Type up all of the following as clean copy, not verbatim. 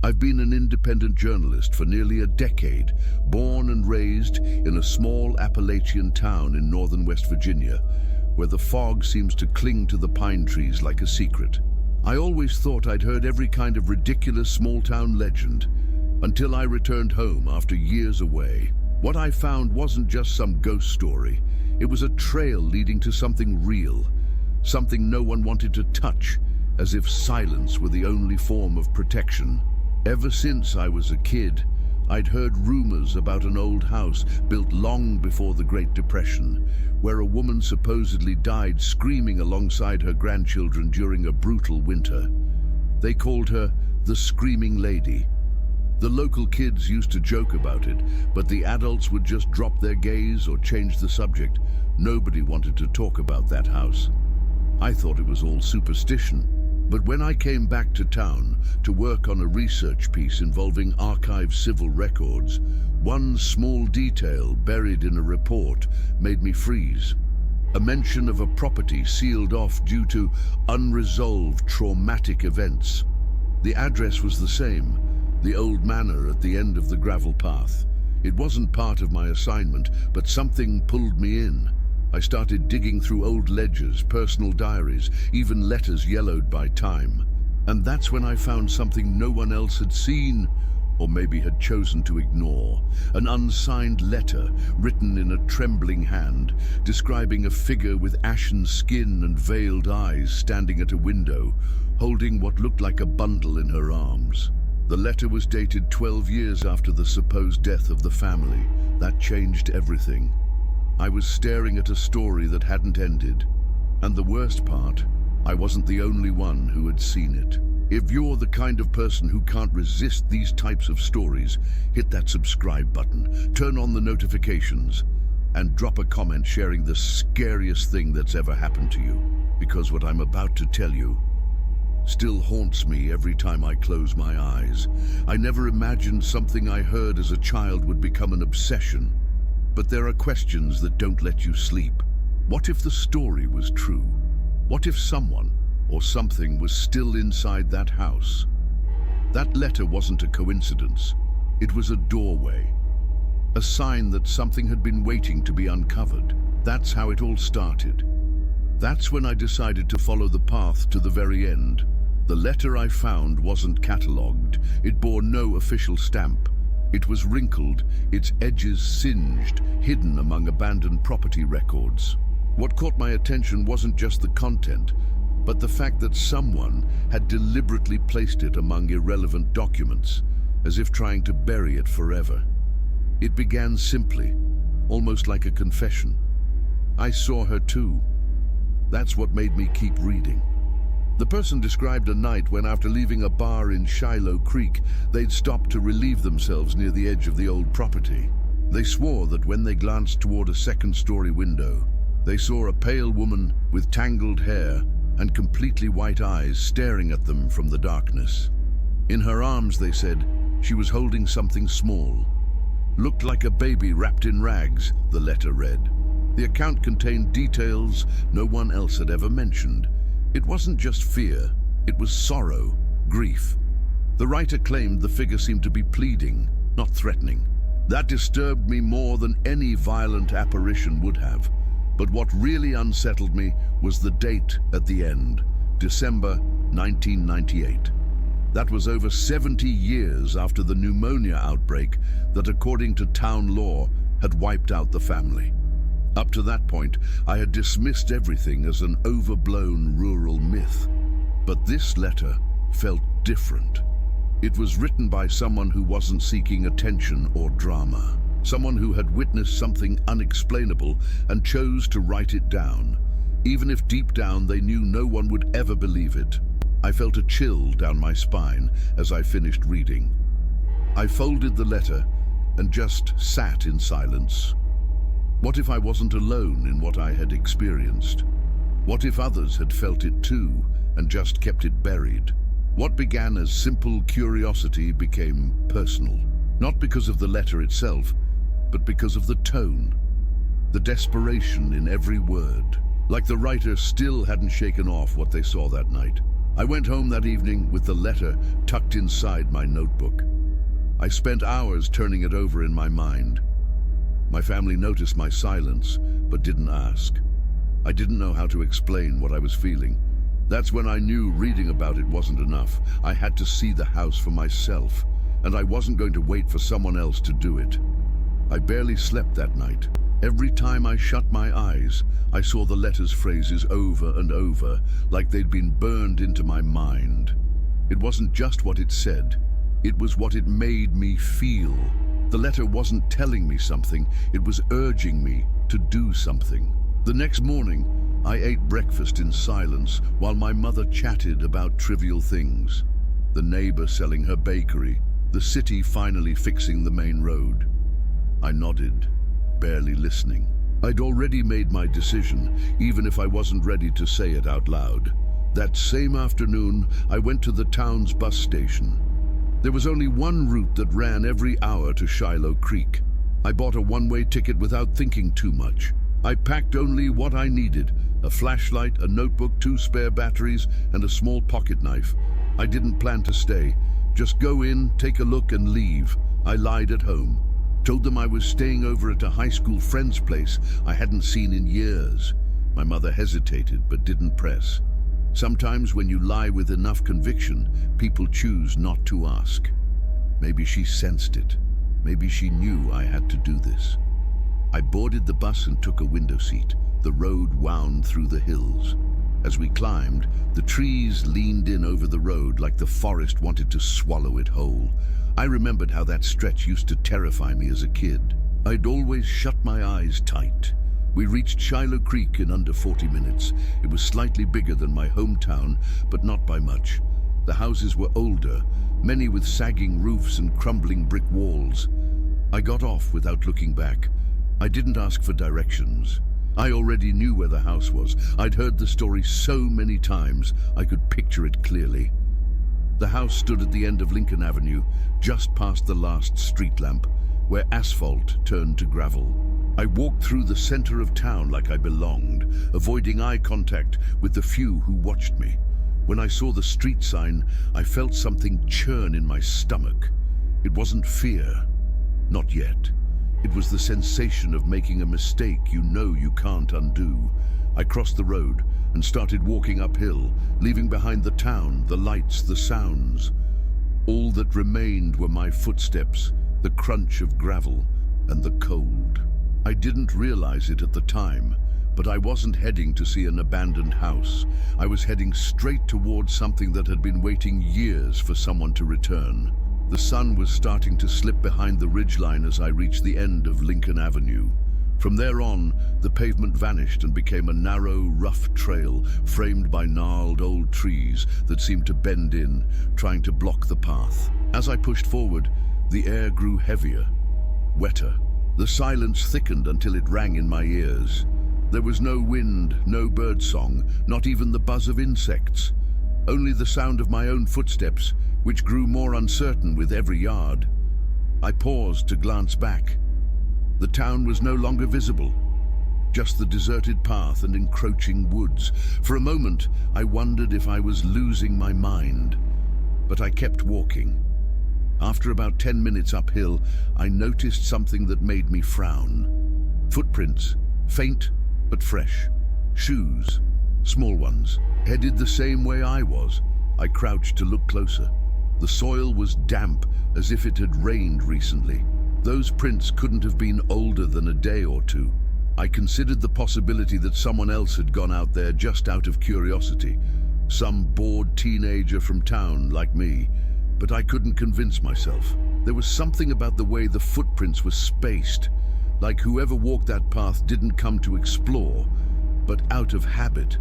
I've been an independent journalist for nearly a decade, born and raised in a small Appalachian town in northern West Virginia, where the fog seems to cling to the pine trees like a secret. I always thought I'd heard every kind of ridiculous small-town legend, until I returned home after years away. What I found wasn't just some ghost story. It was a trail leading to something real, something no one wanted to touch, as if silence were the only form of protection. Ever since I was a kid, I'd heard rumors about an old house built long before the Great Depression, where a woman supposedly died screaming alongside her grandchildren during a brutal winter. They called her the Screaming Lady. The local kids used to joke about it, but the adults would just drop their gaze or change the subject. Nobody wanted to talk about that house. I thought it was all superstition. But when I came back to town to work on a research piece involving archived civil records, one small detail buried in a report made me freeze. A mention of a property sealed off due to unresolved traumatic events. The address was the same, the old manor at the end of the gravel path. It wasn't part of my assignment, but something pulled me in. I started digging through old ledgers, personal diaries, even letters yellowed by time. And that's when I found something no one else had seen, or maybe had chosen to ignore. An unsigned letter, written in a trembling hand, describing a figure with ashen skin and veiled eyes standing at a window, holding what looked like a bundle in her arms. The letter was dated 12 years after the supposed death of the family. That changed everything. I was staring at a story that hadn't ended. And the worst part, I wasn't the only one who had seen it. If you're the kind of person who can't resist these types of stories, hit that subscribe button, turn on the notifications, and drop a comment sharing the scariest thing that's ever happened to you. Because what I'm about to tell you still haunts me every time I close my eyes. I never imagined something I heard as a child would become an obsession. But there are questions that don't let you sleep. What if the story was true? What if someone or something was still inside that house? That letter wasn't a coincidence. It was a doorway, a sign that something had been waiting to be uncovered. That's how it all started. That's when I decided to follow the path to the very end. The letter I found wasn't catalogued. It bore no official stamp. It was wrinkled, its edges singed, hidden among abandoned property records. What caught my attention wasn't just the content, but the fact that someone had deliberately placed it among irrelevant documents, as if trying to bury it forever. It began simply, almost like a confession. I saw her too. That's what made me keep reading. The person described a night when, after leaving a bar in Shiloh Creek, they'd stopped to relieve themselves near the edge of the old property. They swore that when they glanced toward a second-story window, they saw a pale woman with tangled hair and completely white eyes staring at them from the darkness. In her arms, they said, she was holding something small. Looked like a baby wrapped in rags, the letter read. The account contained details no one else had ever mentioned. It wasn't just fear, it was sorrow, grief. The writer claimed the figure seemed to be pleading, not threatening. That disturbed me more than any violent apparition would have. But what really unsettled me was the date at the end, December 1998. That was over 70 years after the pneumonia outbreak that, according to town law, had wiped out the family. Up to that point, I had dismissed everything as an overblown rural myth. But this letter felt different. It was written by someone who wasn't seeking attention or drama. Someone who had witnessed something unexplainable and chose to write it down, even if deep down they knew no one would ever believe it. I felt a chill down my spine as I finished reading. I folded the letter and just sat in silence. What if I wasn't alone in what I had experienced? What if others had felt it too and just kept it buried? What began as simple curiosity became personal, not because of the letter itself, but because of the tone, the desperation in every word. Like the writer still hadn't shaken off what they saw that night. I went home that evening with the letter tucked inside my notebook. I spent hours turning it over in my mind. My family noticed my silence, but didn't ask. I didn't know how to explain what I was feeling. That's when I knew reading about it wasn't enough. I had to see the house for myself, and I wasn't going to wait for someone else to do it. I barely slept that night. Every time I shut my eyes, I saw the letter's phrases over and over, like they'd been burned into my mind. It wasn't just what it said, it was what it made me feel. The letter wasn't telling me something, it was urging me to do something. The next morning, I ate breakfast in silence while my mother chatted about trivial things. The neighbor selling her bakery, the city finally fixing the main road. I nodded, barely listening. I'd already made my decision, even if I wasn't ready to say it out loud. That same afternoon, I went to the town's bus station. There was only one route that ran every hour to Shiloh Creek. I bought a one-way ticket without thinking too much. I packed only what I needed: a flashlight, a notebook, 2 spare batteries, and a small pocket knife. I didn't plan to stay. Just go in, take a look, and leave. I lied at home. Told them I was staying over at a high school friend's place I hadn't seen in years. My mother hesitated, but didn't press. Sometimes when you lie with enough conviction, people choose not to ask. Maybe she sensed it. Maybe she knew I had to do this. I boarded the bus and took a window seat. The road wound through the hills. As we climbed, the trees leaned in over the road like the forest wanted to swallow it whole. I remembered how that stretch used to terrify me as a kid. I'd always shut my eyes tight. We reached Shiloh Creek in under 40 minutes. It was slightly bigger than my hometown, but not by much. The houses were older, many with sagging roofs and crumbling brick walls. I got off without looking back. I didn't ask for directions. I already knew where the house was. I'd heard the story so many times, I could picture it clearly. The house stood at the end of Lincoln Avenue, just past the last street lamp, where asphalt turned to gravel. I walked through the center of town like I belonged, avoiding eye contact with the few who watched me. When I saw the street sign, I felt something churn in my stomach. It wasn't fear, not yet. It was the sensation of making a mistake you know you can't undo. I crossed the road and started walking uphill, leaving behind the town, the lights, the sounds. All that remained were my footsteps, the crunch of gravel, and the cold. I didn't realize it at the time, but I wasn't heading to see an abandoned house. I was heading straight towards something that had been waiting years for someone to return. The sun was starting to slip behind the ridgeline as I reached the end of Lincoln Avenue. From there on, the pavement vanished and became a narrow, rough trail framed by gnarled old trees that seemed to bend in, trying to block the path. As I pushed forward, the air grew heavier, wetter. The silence thickened until it rang in my ears. There was no wind, no birdsong, not even the buzz of insects. Only the sound of my own footsteps, which grew more uncertain with every yard. I paused to glance back. The town was no longer visible, just the deserted path and encroaching woods. For a moment, I wondered if I was losing my mind, but I kept walking. After about 10 minutes uphill, I noticed something that made me frown. Footprints, faint but fresh. Shoes, small ones, headed the same way I was. I crouched to look closer. The soil was damp, as if it had rained recently. Those prints couldn't have been older than a day or two. I considered the possibility that someone else had gone out there just out of curiosity. Some bored teenager from town like me. But I couldn't convince myself. There was something about the way the footprints were spaced, like whoever walked that path didn't come to explore, but out of habit,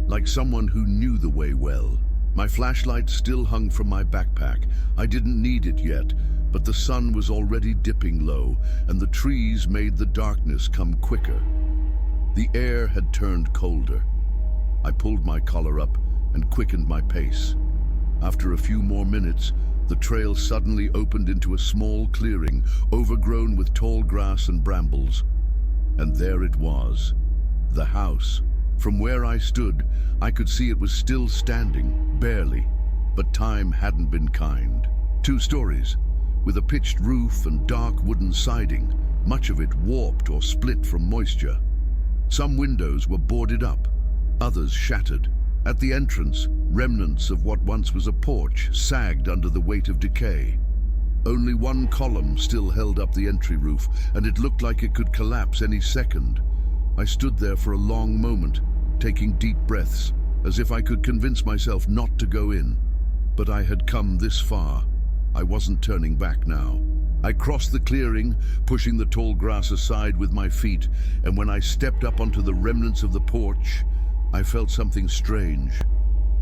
like someone who knew the way well. My flashlight still hung from my backpack. I didn't need it yet, but the sun was already dipping low, and the trees made the darkness come quicker. The air had turned colder. I pulled my collar up and quickened my pace. After a few more minutes, the trail suddenly opened into a small clearing, overgrown with tall grass and brambles. And there it was, the house, From where I stood, I could see it was still standing, barely, but time hadn't been kind. 2 stories, with a pitched roof and dark wooden siding, much of it warped or split from moisture. Some windows were boarded up, others shattered. At the entrance, remnants of what once was a porch sagged under the weight of decay. Only one column still held up the entry roof, and it looked like it could collapse any second. I stood there for a long moment, taking deep breaths, as if I could convince myself not to go in. But I had come this far. I wasn't turning back now. I crossed the clearing, pushing the tall grass aside with my feet, and when I stepped up onto the remnants of the porch, I felt something strange.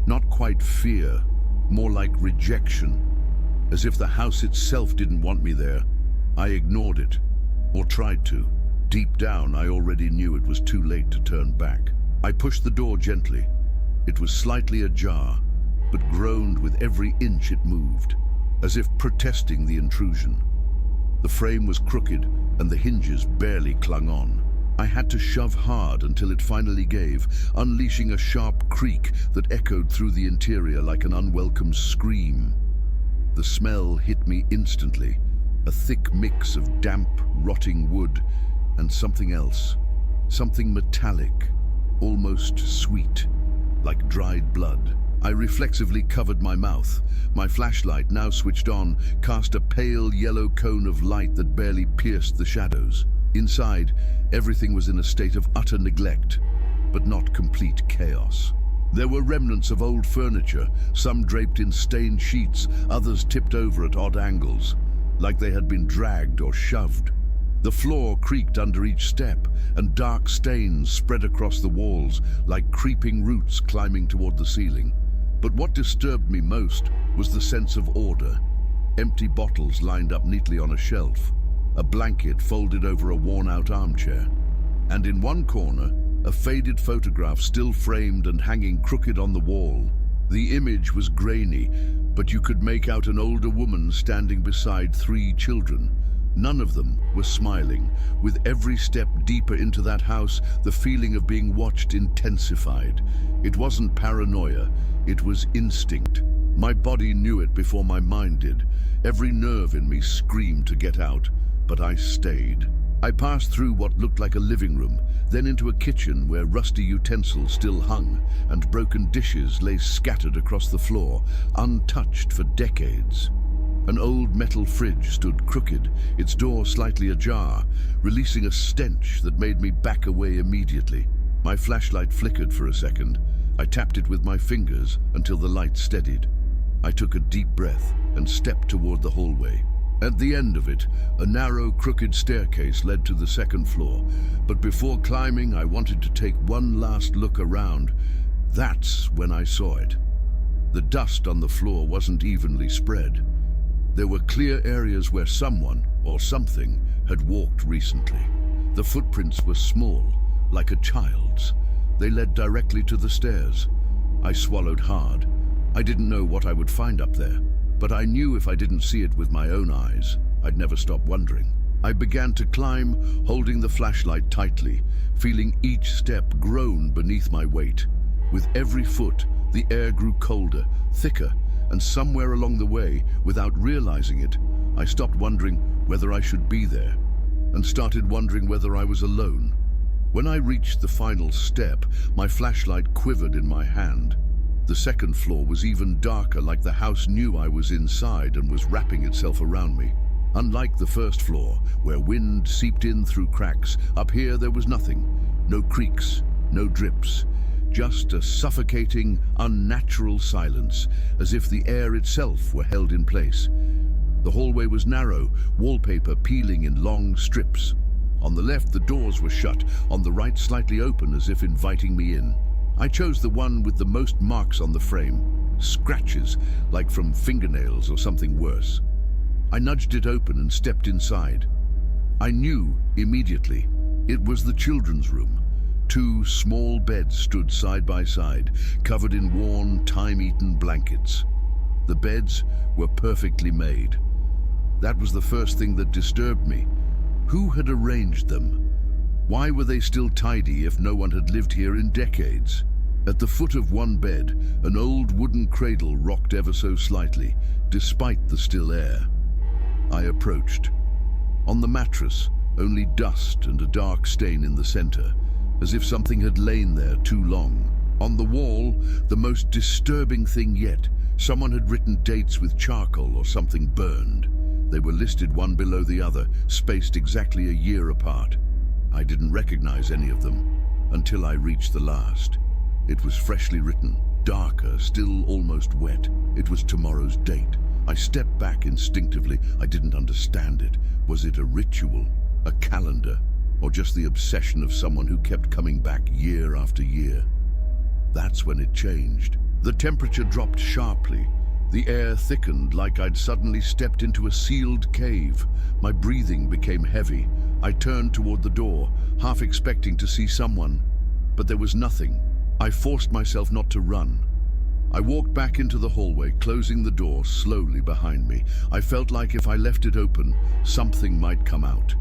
Not quite fear, more like rejection. As if the house itself didn't want me there. I ignored it, or tried to. Deep down, I already knew it was too late to turn back. I pushed the door gently. It was slightly ajar, but groaned with every inch it moved, as if protesting the intrusion. The frame was crooked, and the hinges barely clung on. I had to shove hard until it finally gave, unleashing a sharp creak that echoed through the interior like an unwelcome scream. The smell hit me instantly, a thick mix of damp, rotting wood and something else, something metallic, almost sweet, like dried blood. I reflexively covered my mouth. My flashlight, now switched on, cast a pale yellow cone of light that barely pierced the shadows. Inside, everything was in a state of utter neglect, but not complete chaos. There were remnants of old furniture, some draped in stained sheets, others tipped over at odd angles, like they had been dragged or shoved. The floor creaked under each step, and dark stains spread across the walls, like creeping roots climbing toward the ceiling. But what disturbed me most was the sense of order. Empty bottles lined up neatly on a shelf, a blanket folded over a worn-out armchair, and in one corner, a faded photograph still framed and hanging crooked on the wall. The image was grainy, but you could make out an older woman standing beside 3 children. None of them were smiling. With every step deeper into that house, the feeling of being watched intensified. It wasn't paranoia, it was instinct. My body knew it before my mind did. Every nerve in me screamed to get out, but I stayed. I passed through what looked like a living room, then into a kitchen where rusty utensils still hung, and broken dishes lay scattered across the floor, untouched for decades. An old metal fridge stood crooked, its door slightly ajar, releasing a stench that made me back away immediately. My flashlight flickered for a second. I tapped it with my fingers until the light steadied. I took a deep breath and stepped toward the hallway. At the end of it, a narrow, crooked staircase led to the 2nd floor, but before climbing, I wanted to take one last look around. That's when I saw it. The dust on the floor wasn't evenly spread. There were clear areas where someone, or something, had walked recently. The footprints were small, like a child's. They led directly to the stairs. I swallowed hard. I didn't know what I would find up there, but I knew if I didn't see it with my own eyes, I'd never stop wondering. I began to climb, holding the flashlight tightly, feeling each step groan beneath my weight. With every foot, the air grew colder, thicker, and somewhere along the way, without realizing it, I stopped wondering whether I should be there, and started wondering whether I was alone. When I reached the final step, my flashlight quivered in my hand. The 2nd floor was even darker, like the house knew I was inside and was wrapping itself around me. Unlike the 1st floor, where wind seeped in through cracks, up here there was nothing. No creaks, no drips. Just a suffocating, unnatural silence, as if the air itself were held in place. The hallway was narrow, wallpaper peeling in long strips. On the left, the doors were shut, on the right slightly open, as if inviting me in. I chose the one with the most marks on the frame, scratches, like from fingernails or something worse. I nudged it open and stepped inside. I knew immediately it was the children's room. 2 small beds stood side by side, covered in worn, time-eaten blankets. The beds were perfectly made. That was the first thing that disturbed me. Who had arranged them? Why were they still tidy if no one had lived here in decades? At the foot of one bed, an old wooden cradle rocked ever so slightly, despite the still air. I approached. On the mattress, only dust and a dark stain in the center, as if something had lain there too long. On the wall, the most disturbing thing yet, someone had written dates with charcoal or something burned. They were listed one below the other, spaced exactly a year apart. I didn't recognize any of them until I reached the last. It was freshly written, darker, still almost wet. It was tomorrow's date. I stepped back instinctively. I didn't understand it. Was it a ritual, a calendar, or just the obsession of someone who kept coming back year after year? That's when it changed. The temperature dropped sharply. The air thickened like I'd suddenly stepped into a sealed cave. My breathing became heavy. I turned toward the door, half expecting to see someone, but there was nothing. I forced myself not to run. I walked back into the hallway, closing the door slowly behind me. I felt like if I left it open, something might come out.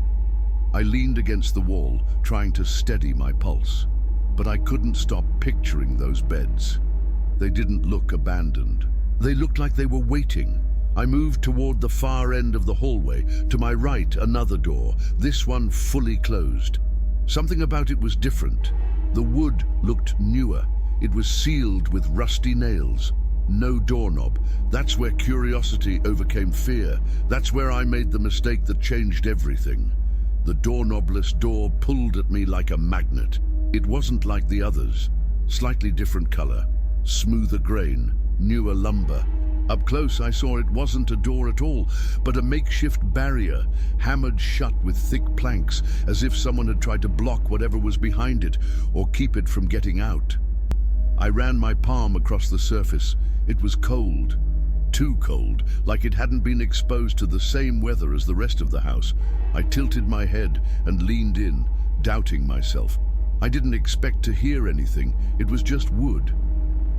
I leaned against the wall, trying to steady my pulse, but I couldn't stop picturing those beds. They didn't look abandoned. They looked like they were waiting. I moved toward the far end of the hallway. To my right, another door, this one fully closed. Something about it was different. The wood looked newer. It was sealed with rusty nails. No doorknob. That's where curiosity overcame fear. That's where I made the mistake that changed everything. The doorknobless door pulled at me like a magnet. It wasn't like the others. Slightly different color, smoother grain, newer lumber. Up close, I saw it wasn't a door at all, but a makeshift barrier, hammered shut with thick planks, as if someone had tried to block whatever was behind it or keep it from getting out. I ran my palm across the surface. It was cold. Too cold, like it hadn't been exposed to the same weather as the rest of the house. I tilted my head and leaned in, doubting myself. I didn't expect to hear anything. It was just wood.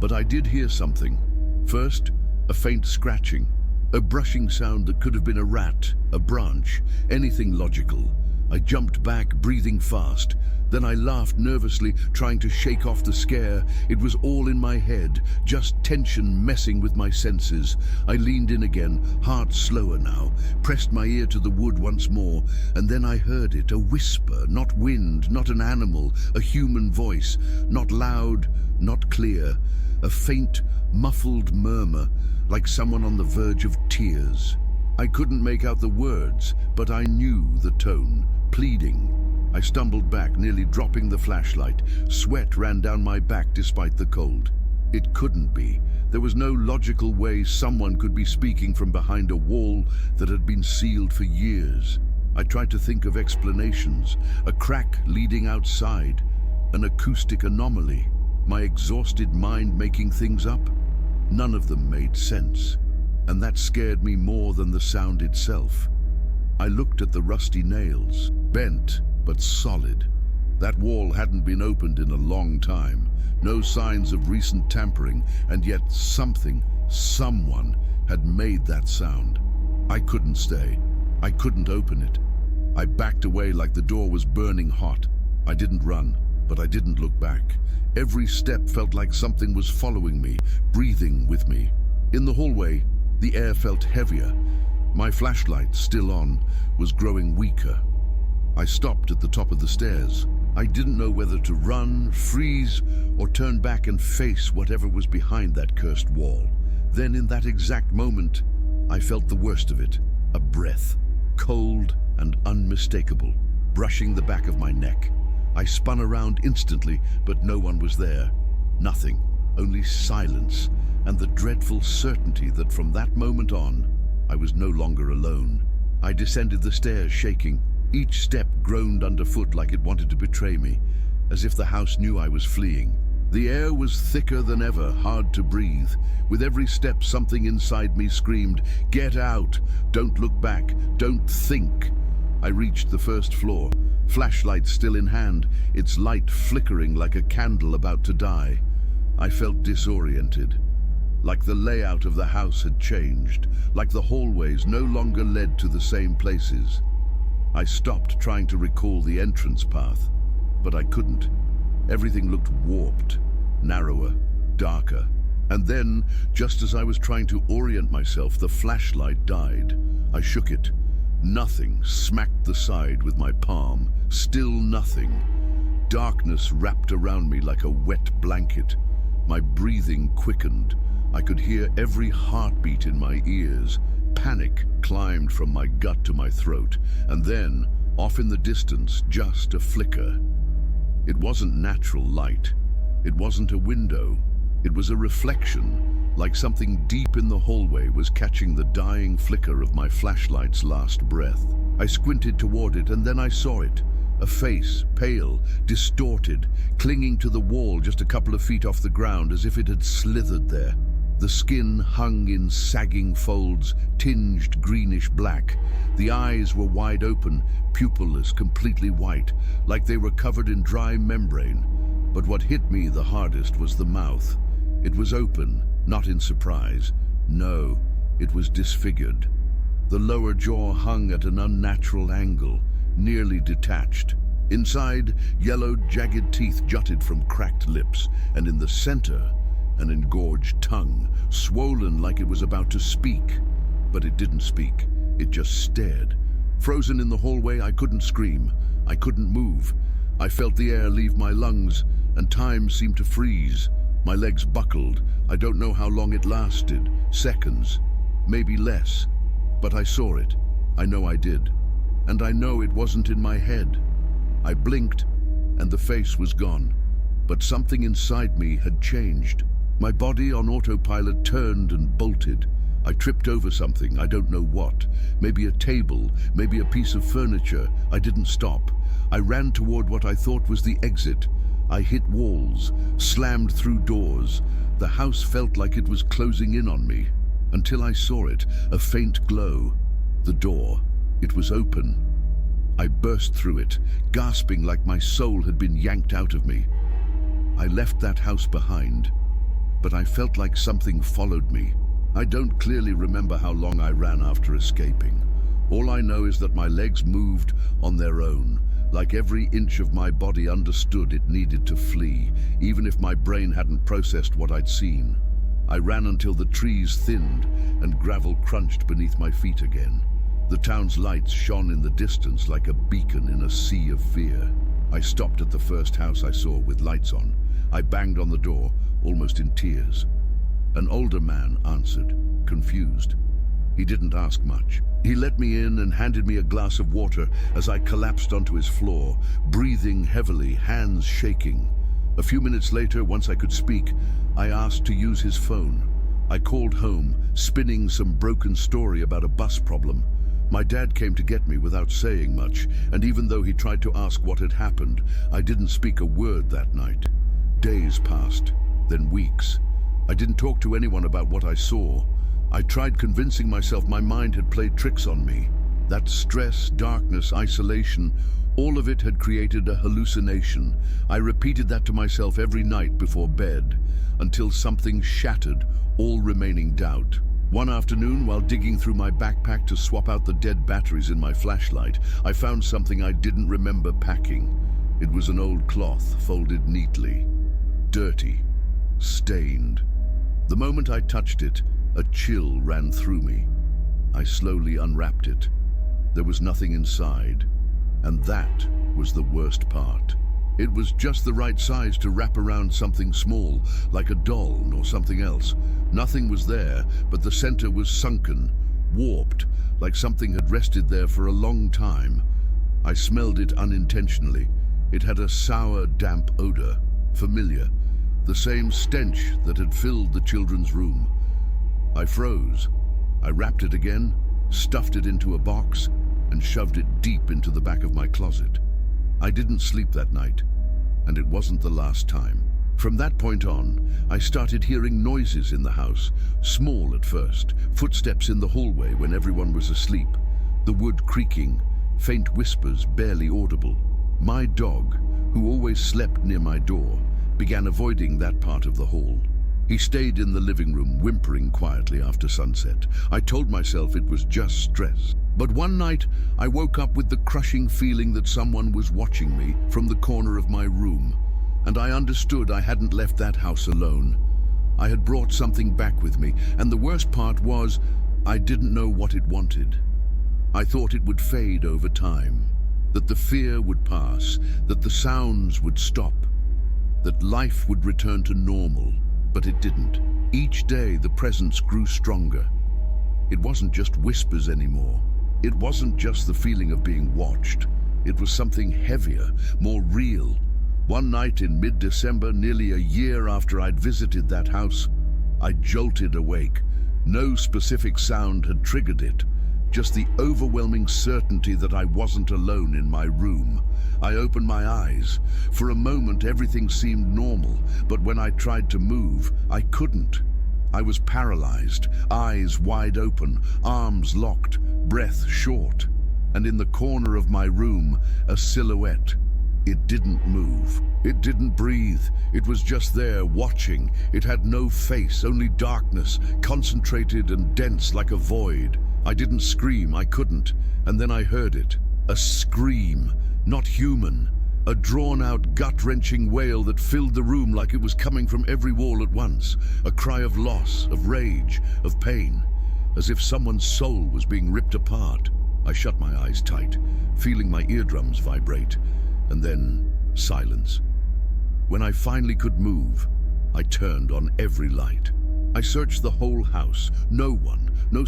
But I did hear something. First, a faint scratching, a brushing sound that could have been a rat, a branch, anything logical. I jumped back, breathing fast. Then I laughed nervously, trying to shake off the scare. It was all in my head, just tension messing with my senses. I leaned in again, heart slower now, pressed my ear to the wood once more, and then I heard it, a whisper, not wind, not an animal, a human voice, not loud, not clear, a faint, muffled murmur, like someone on the verge of tears. I couldn't make out the words, but I knew the tone, pleading. I stumbled back, nearly dropping the flashlight. Sweat ran down my back despite the cold. It couldn't be. There was no logical way someone could be speaking from behind a wall that had been sealed for years. I tried to think of explanations, a crack leading outside, an acoustic anomaly, my exhausted mind making things up. None of them made sense, and that scared me more than the sound itself. I looked at the rusty nails, bent but solid. That wall hadn't been opened in a long time, no signs of recent tampering, and yet someone had made that sound. I couldn't stay. I couldn't open it. I backed away like the door was burning hot. I didn't run, but I didn't look back. Every step felt like something was following me, breathing with me. In the hallway, the air felt heavier. My flashlight, still on, was growing weaker. I stopped at the top of the stairs. I didn't know whether to run, freeze, or turn back and face whatever was behind that cursed wall. Then in that exact moment, I felt the worst of it. A breath, cold and unmistakable, brushing the back of my neck. I spun around instantly, but no one was there. Nothing, only silence, and the dreadful certainty that from that moment on, I was no longer alone. I descended the stairs, shaking. Each step groaned underfoot like it wanted to betray me, as if the house knew I was fleeing. The air was thicker than ever, hard to breathe. With every step, something inside me screamed, "Get out! Don't look back! Don't think!" I reached the first floor, flashlight still in hand, its light flickering like a candle about to die. I felt disoriented, like the layout of the house had changed, like the hallways no longer led to the same places. I stopped, trying to recall the entrance path. but I couldn't. Everything looked warped, narrower, darker. And then, just as I was trying to orient myself, the flashlight died. I shook it. Nothing. Smacked the side with my palm. Still nothing. Darkness wrapped around me like a wet blanket. My breathing quickened. I could hear every heartbeat in my ears. Panic climbed from my gut to my throat. And then, off in the distance, just a flicker. It wasn't natural light. It wasn't a window. It was a reflection, like something deep in the hallway was catching the dying flicker of my flashlight's last breath. I squinted toward it, and then I saw it. A face, pale, distorted, clinging to the wall just a couple of feet off the ground as if it had slithered there. The skin hung in sagging folds, tinged greenish black. The eyes were wide open, pupilless, completely white, like they were covered in dry membrane. But what hit me the hardest was the mouth. It was open, not in surprise. No, it was disfigured. The lower jaw hung at an unnatural angle, nearly detached. Inside, yellowed, jagged teeth jutted from cracked lips, and in the center, an engorged tongue, swollen like it was about to speak. But it didn't speak. It just stared. Frozen in the hallway, I couldn't scream. I couldn't move. I felt the air leave my lungs, and time seemed to freeze. My legs buckled. I don't know how long it lasted. Seconds, maybe less. But I saw it. I know I did. And I know it wasn't in my head. I blinked, and the face was gone. But something inside me had changed. My body on autopilot turned and bolted. I tripped over something, I don't know what. Maybe a table, maybe a piece of furniture. I didn't stop. I ran toward what I thought was the exit. I hit walls, slammed through doors. The house felt like it was closing in on me. Until I saw it, a faint glow. The door. It was open. I burst through it, gasping like my soul had been yanked out of me. I left that house behind, but I felt like something followed me. I don't clearly remember how long I ran after escaping. All I know is that my legs moved on their own, like every inch of my body understood it needed to flee, even if my brain hadn't processed what I'd seen. I ran until the trees thinned and gravel crunched beneath my feet again. The town's lights shone in the distance like a beacon in a sea of fear. I stopped at the first house I saw with lights on. I banged on the door, almost in tears. An older man answered, confused. He didn't ask much. He let me in and handed me a glass of water as I collapsed onto his floor, breathing heavily, hands shaking. A few minutes later, once I could speak, I asked to use his phone. I called home, spinning some broken story about a bus problem. My dad came to get me without saying much, and even though he tried to ask what had happened, I didn't speak a word that night. Days passed, then weeks. I didn't talk to anyone about what I saw. I tried convincing myself my mind had played tricks on me. That stress, darkness, isolation, all of it had created a hallucination. I repeated that to myself every night before bed, until something shattered all remaining doubt. One afternoon, while digging through my backpack to swap out the dead batteries in my flashlight, I found something I didn't remember packing. It was an old cloth, folded neatly. Dirty. Stained. The moment I touched it, a chill ran through me. I slowly unwrapped it. There was nothing inside, and that was the worst part. It was just the right size to wrap around something small, like a doll or something else. Nothing was there, but the center was sunken, warped, like something had rested there for a long time. I smelled it unintentionally. It had a sour, damp odor, familiar, the same stench that had filled the children's room. I froze. I wrapped it again, stuffed it into a box, and shoved it deep into the back of my closet. I didn't sleep that night, and it wasn't the last time. From that point on, I started hearing noises in the house, small at first, footsteps in the hallway when everyone was asleep, the wood creaking, faint whispers barely audible. My dog, who always slept near my door, began avoiding that part of the hall. He stayed in the living room, whimpering quietly after sunset. I told myself it was just stress. But one night, I woke up with the crushing feeling that someone was watching me from the corner of my room, and I understood I hadn't left that house alone. I had brought something back with me, and the worst part was, I didn't know what it wanted. I thought it would fade over time, that the fear would pass, that the sounds would stop, that life would return to normal, but it didn't. Each day, the presence grew stronger. It wasn't just whispers anymore. It wasn't just the feeling of being watched. It was something heavier, more real. One night in mid-December, nearly a year after I'd visited that house, I jolted awake. No specific sound had triggered it, just the overwhelming certainty that I wasn't alone in my room. I opened my eyes. For a moment, everything seemed normal, but when I tried to move, I couldn't. I was paralyzed, eyes wide open, arms locked, breath short. And in the corner of my room, a silhouette. It didn't move. It didn't breathe. It was just there, watching. It had no face, only darkness, concentrated and dense like a void. I didn't scream, I couldn't. And then I heard it. A scream, not human. A drawn-out, gut-wrenching wail that filled the room like it was coming from every wall at once. A cry of loss, of rage, of pain, as if someone's soul was being ripped apart. I shut my eyes tight, feeling my eardrums vibrate, and then silence. When I finally could move, I turned on every light. I searched the whole house. No one, no